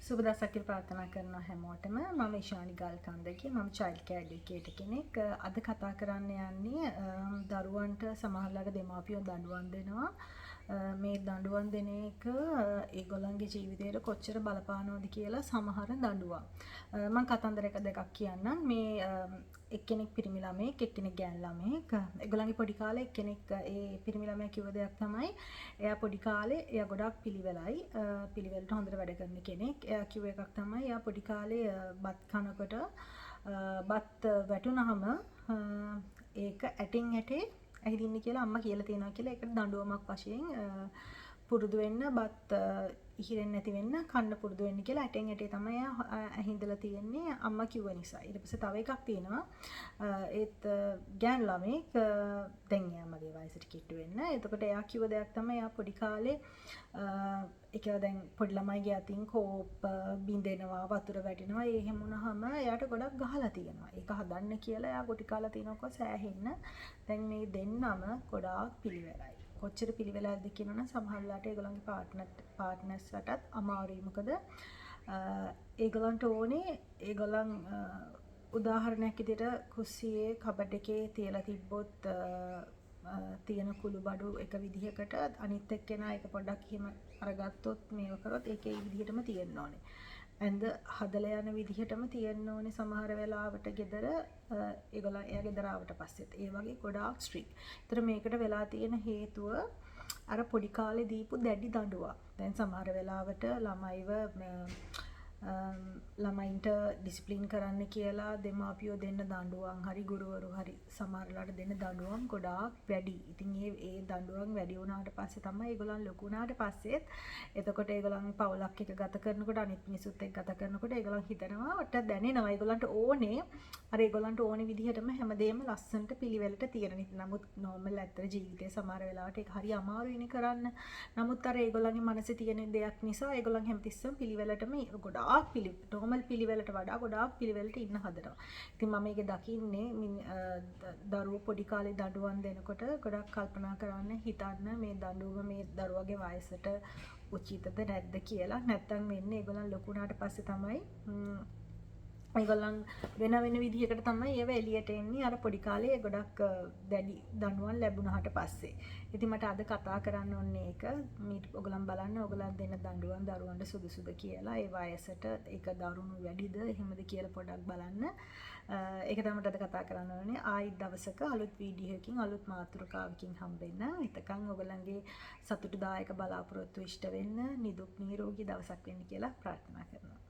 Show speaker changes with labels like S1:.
S1: සුබ දවසක් කියලා ප්‍රාර්ථනා කරනවා හැමෝටම. මම ඉෂානි ගල්කන්දගේ. මම චයිල්ඩ් කෙයාර් එඩියුකේටර් කෙනෙක්. අද කතා කරන්න යන්නේ දරුවන්ට සමහරලාට දෙමාපියෝ දඬුවම් දෙනවා. මේ දඬුවම් දෙන එක ඒගොල්ලන්ගේ ජීවිතයට කොච්චර බලපානවද කියලා සමහර දඬුවම්. මම කතන්දර දෙකක් කියන්නම්. මේ එක්කෙනෙක් පිරිමි ළමයෙක් එක්කෙනෙක් ගෑනු ළමයෙක්. ඒගොල්ලන්ගේ පොඩි කාලේ එක්කෙනෙක් ඒ පිරිමි ළමයා කිව්ව දෙයක් තමයි එයා පොඩි කාලේ එයා ගොඩාක් පිළිවෙලයි. පිළිවෙලට හොඳට වැඩ කරන කෙනෙක්. එයා කිව්ව එකක් තමයි එයා පොඩි කාලේ බත් කනකොට බත් වැටුනහම ඒක ඇටින් ඇටේ ඇහිදින්න කියලා අම්මා කියලා තියෙනවා කියලා ඒකට දඬුවමක් වශයෙන් පුරුදු වෙන්න බත් ඉහිරෙන්නේ නැති වෙන්න කන්න පුරුදු වෙන්න කියලා ඇටෙන් ඇටේ තමයි ඇහිඳලා තියෙන්නේ අම්මා කිව්ව නිසා. ඊට පස්සේ තව එකක් තියෙනවා. ඒත් ගෑනු ළමෙක් දැන් එයා මගේ වයසට කිට්ටු වෙන්න. එතකොට එයා කිව්ව දෙයක් තමයි එයා පොඩි කාලේ ඒක දැන් පොඩි ළමයිගේ අතින් කෝප් බින්දෙනවා වතුර වැටෙනවා. ඒ හැම වුණාම එයාට ගොඩක් ගහලා තියෙනවා. ඒක හදන්න කියලා එයා ගොටි කාලා තිනකොට සෑහෙන්න. දැන් මේ දෙන්නම ගොඩාක් පිළිවෙලයි. කොච්චර පිළිවෙලක්ද කියනවනම් සමහරවිට ඒගොල්ලන්ගේ පාර්ට්නර්ස්ලටත් අමාරුයි. මොකද ඒගොල්ලන්ට ඕනේ ඒගොල්ලන් උදාහරණයක් විදිහට කුස්සියේ කබඩ් එකේ තියලා තිබ්බොත් තියෙන කුළු බඩු එක විදිහකට අනිත් එක්කෙනා ඒක පොඩ්ඩක් එහෙම අරගත්තොත් මේව කරොත් ඒකේ විදිහටම තියෙන්න ඕනේ. ඇඳ හදලා යන විදිහටම තියෙන්න ඕනේ සමහර වෙලාවට ගෙදර ඒගොල්ලෝ එයා ගෙදර ආවට පස්සෙත් ඒ වගේ ගොඩාක් ස්ට්‍රික්ට්. ඒතර මේකට වෙලා තියෙන හේතුව අර පොඩි කාලේ දීපු දැඩි දඬුවම්. දැන් සමහර වෙලාවට ළමයිව ළමයින්ට ඩිසිප්ලින් කරන්න කියලා දෙමාපියෝ දෙන්න දඬුවම් හරි ගුරුවරු හරි සමහරලාට දෙන්න දඬුවම් ගොඩාක් වැඩි. ඉතින් ඒ දඬුවම් වැඩි වුණාට පස්සේ තමයි ඒගොල්ලන් ලොකු වුණාට පස්සෙත් එතකොට ඒගොල්ලන් පවුලක් එක ගත කරනකොට අනිත් මිනිස්සුත් එක්ක ගත කරනකොට ඒගොල්ලන් හිතනවා වට දැනෙනවා ඒගොල්ලන්ට ඕනේ අර ඒගොල්ලන්ට ඕනේ විදිහටම හැමදේම ලස්සනට පිළිවෙලට තියෙන නිසා. නමුත් නෝමල් ඇත්තට ජීවිතේ සමහර වෙලාවට ඒක හරි අමාරුයිනේ කරන්න. නමුත් අර ඒගොල්ලන්ගේ මනසේ තියෙන දෙයක් නිසා ඒගොල්ලන් හැමතිස්සෙම පිළිවෙලටම ගොඩාක් නෝමල් පිළිවෙලට වඩා ගොඩාක් පිළිවෙලට ඉන්න හදනවා. ඉතින් මම මේක දකින්නේ දරුවෝ පොඩි කාලේ දඬුවම් දෙනකොට ගොඩක් කල්පනා කරන්න හිතන්න මේ දඬුවම මේ දරුවගේ වයසට උචිතද නැද්ද කියලා. නැත්තම් වෙන්නේ ඒගොල්ලන් ලොකු වුණාට පස්සේ තමයි ඒගොල්ලන් වෙන විදිහකට තමයි ඒව එළියට එන්නේ අර පොඩි කාලේ ගොඩක් දැඩි දඬුවම් ලැබුණාට පස්සේ. ඉතින් මට අද කතා කරන්න ඕනේ ඒක. ඔයගොල්ලන් බලන්න ඔයගොල්ලන් දෙන දඬුවම් දරුවන්ට සුදුසුද කියලා. ඒ වයසට ඒක දරුණු වැඩිද එහෙමද කියලා පොඩ්ඩක් බලන්න. ඒක තමයි මට අද කතා කරන්න ඕනේ. ආයි දවසක අලුත් වීඩියෝ එකකින් අලුත් මාතෘකාවකින් හම්බෙන්න. එතකන් ඔයගොල්ලන්ගේ සතුටුදායක බලාපොරොත්තු ඉෂ්ට වෙන්න නිදුක් නිරෝගී දවසක් වෙන්න කියලා ප්‍රාර්ථනා කරනවා.